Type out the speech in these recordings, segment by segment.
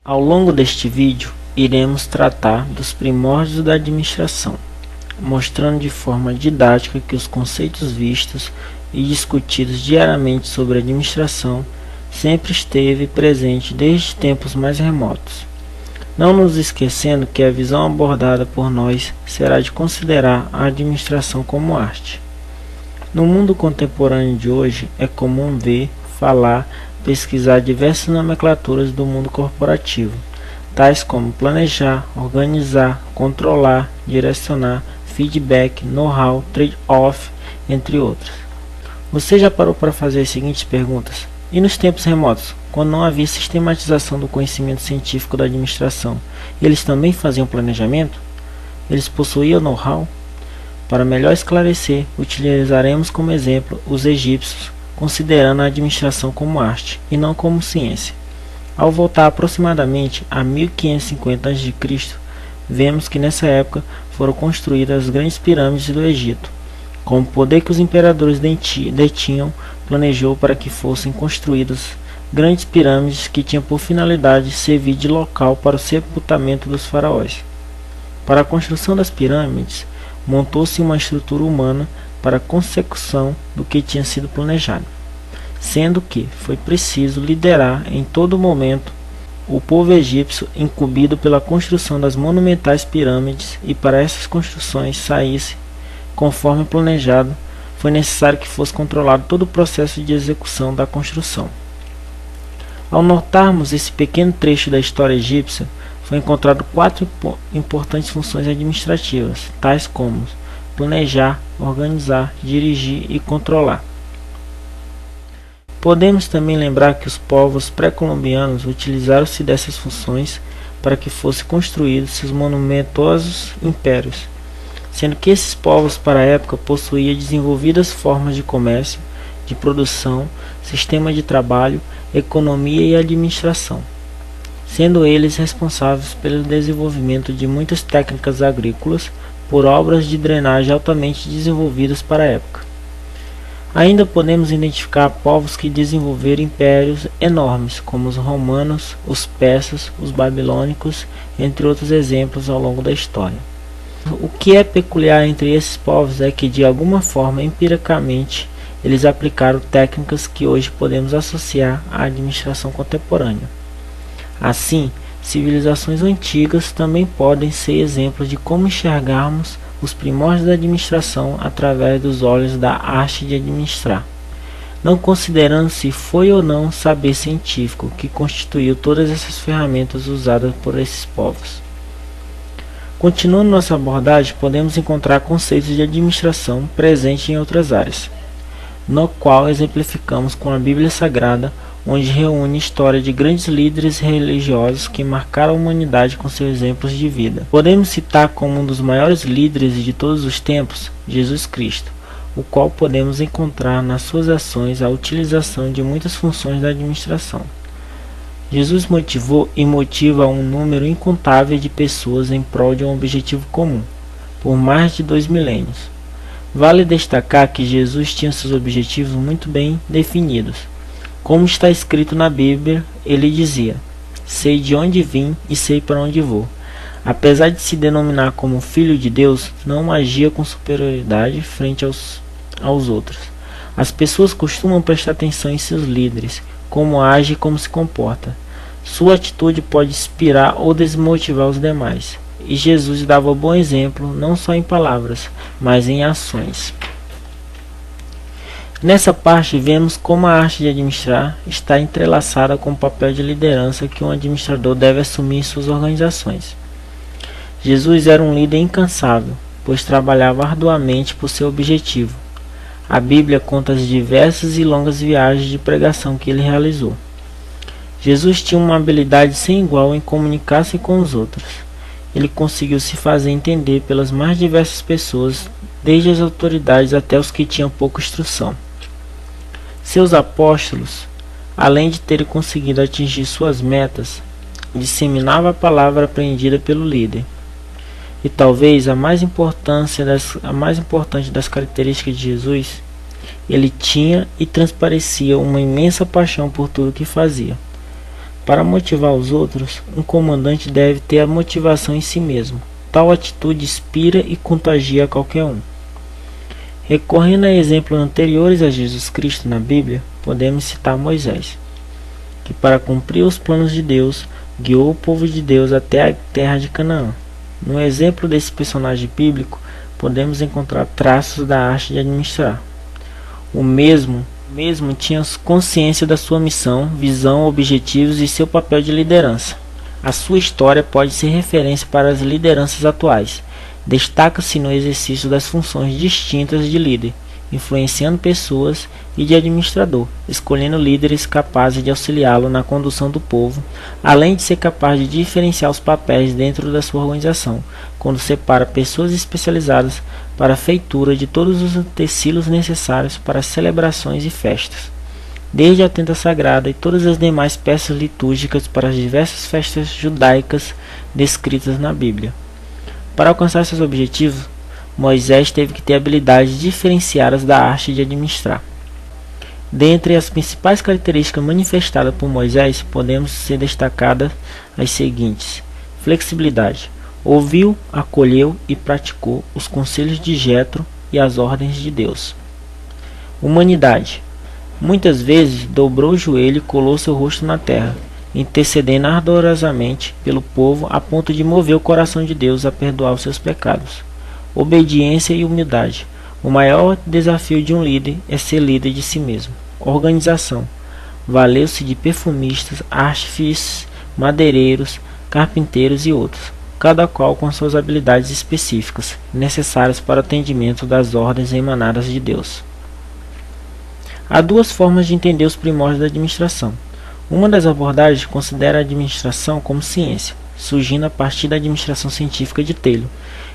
Ao longo deste vídeo, iremos tratar dos primórdios da administração, mostrando de forma didática que os conceitos vistos e discutidos diariamente sobre administração sempre esteve presente desde tempos mais remotos. Não nos esquecendo que a visão abordada por nós será de considerar a administração como arte. No mundo contemporâneo de hoje, é comum ver, falar, pesquisar diversas nomenclaturas do mundo corporativo, tais como planejar, organizar, controlar, direcionar, feedback, know-how, trade-off, entre outras. Você já parou para fazer as seguintes perguntas? E nos tempos remotos, quando não havia sistematização do conhecimento científico da administração, eles também faziam planejamento? Eles possuíam know-how? Para melhor esclarecer, utilizaremos como exemplo os egípcios, considerando a administração como arte e não como ciência. Ao voltar aproximadamente a 1550 a.C., vemos que nessa época foram construídas as grandes pirâmides do Egito. Com o poder que os imperadores detinham, planejou para que fossem construídas grandes pirâmides que tinham por finalidade servir de local para o sepultamento dos faraós. Para a construção das pirâmides, montou-se uma estrutura humana para a consecução do que tinha sido planejado, sendo que foi preciso liderar em todo momento o povo egípcio incumbido pela construção das monumentais pirâmides, e para essas construções saísse conforme planejado, foi necessário que fosse controlado todo o processo de execução da construção. Ao notarmos esse pequeno trecho da história egípcia, foi encontrado 4 importantes funções administrativas, tais como planejar, organizar, dirigir e controlar. Podemos também lembrar que os povos pré-colombianos utilizaram-se dessas funções para que fossem construídos seus monumentosos impérios, sendo que esses povos para a época possuíam desenvolvidas formas de comércio, de produção, sistema de trabalho, economia e administração, sendo eles responsáveis pelo desenvolvimento de muitas técnicas agrícolas por obras de drenagem altamente desenvolvidas para a época. Ainda podemos identificar povos que desenvolveram impérios enormes, como os romanos, os persas, os babilônicos, entre outros exemplos ao longo da história. O que é peculiar entre esses povos é que, de alguma forma, empiricamente, eles aplicaram técnicas que hoje podemos associar à administração contemporânea. Assim, civilizações antigas também podem ser exemplos de como enxergarmos os primórdios da administração através dos olhos da arte de administrar, não considerando se foi ou não saber científico que constituiu todas essas ferramentas usadas por esses povos. Continuando nossa abordagem, podemos encontrar conceitos de administração presentes em outras áreas, no qual exemplificamos com a Bíblia Sagrada, onde reúne história de grandes líderes religiosos que marcaram a humanidade com seus exemplos de vida. Podemos citar como um dos maiores líderes de todos os tempos, Jesus Cristo, o qual podemos encontrar nas suas ações a utilização de muitas funções da administração. Jesus motivou e motiva um número incontável de pessoas em prol de um objetivo comum, por mais de 2 milênios. Vale destacar que Jesus tinha seus objetivos muito bem definidos. Como está escrito na Bíblia, ele dizia: sei de onde vim e sei para onde vou. Apesar de se denominar como Filho de Deus, não agia com superioridade frente aos outros. As pessoas costumam prestar atenção em seus líderes, como age e como se comporta. Sua atitude pode inspirar ou desmotivar os demais. E Jesus dava bom exemplo, não só em palavras, mas em ações. Nessa parte, vemos como a arte de administrar está entrelaçada com o papel de liderança que um administrador deve assumir em suas organizações. Jesus era um líder incansável, pois trabalhava arduamente por seu objetivo. A Bíblia conta as diversas e longas viagens de pregação que ele realizou. Jesus tinha uma habilidade sem igual em comunicar-se com os outros. Ele conseguiu se fazer entender pelas mais diversas pessoas, desde as autoridades até os que tinham pouca instrução. Seus apóstolos, além de terem conseguido atingir suas metas, disseminavam a palavra aprendida pelo líder. E talvez a mais importante das características de Jesus, ele tinha e transparecia uma imensa paixão por tudo que fazia. Para motivar os outros, um comandante deve ter a motivação em si mesmo. Tal atitude inspira e contagia qualquer um. Recorrendo a exemplos anteriores a Jesus Cristo na Bíblia, podemos citar Moisés, que para cumprir os planos de Deus, guiou o povo de Deus até a terra de Canaã. No exemplo desse personagem bíblico, podemos encontrar traços da arte de administrar. O mesmo tinha consciência da sua missão, visão, objetivos e seu papel de liderança. A sua história pode ser referência para as lideranças atuais. Destaca-se no exercício das funções distintas de líder, influenciando pessoas, e de administrador, escolhendo líderes capazes de auxiliá-lo na condução do povo, além de ser capaz de diferenciar os papéis dentro da sua organização, quando separa pessoas especializadas para a feitura de todos os utensílios necessários para as celebrações e festas, desde a tenda sagrada e todas as demais peças litúrgicas para as diversas festas judaicas descritas na Bíblia. Para alcançar seus objetivos, Moisés teve que ter habilidades diferenciadas da arte de administrar. Dentre as principais características manifestadas por Moisés, podemos ser destacadas as seguintes: flexibilidade. Ouviu, acolheu e praticou os conselhos de Jetro e as ordens de Deus. Humanidade. Muitas vezes dobrou o joelho e colou seu rosto na terra, intercedendo ardorosamente pelo povo a ponto de mover o coração de Deus a perdoar os seus pecados. Obediência e humildade. O maior desafio de um líder é ser líder de si mesmo. Organização. Valeu-se de perfumistas, artífices, madeireiros, carpinteiros e outros, cada qual com suas habilidades específicas, necessárias para o atendimento das ordens emanadas de Deus. Há duas formas de entender os primórdios da administração. Uma das abordagens considera a administração como ciência, surgindo a partir da administração científica de Taylor.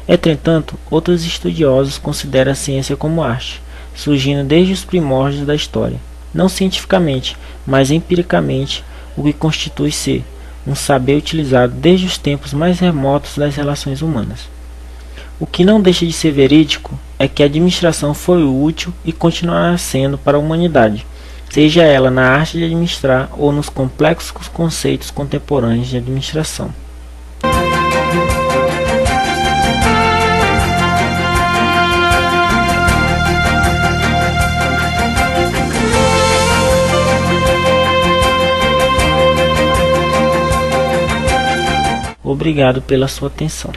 Entretanto, outros estudiosos consideram a ciência como arte, surgindo desde os primórdios da história, não cientificamente, mas empiricamente, o que constitui ser um saber utilizado desde os tempos mais remotos das relações humanas. O que não deixa de ser verídico é que a administração foi útil e continuará sendo para a humanidade, seja ela na arte de administrar ou nos complexos conceitos contemporâneos de administração. Obrigado pela sua atenção.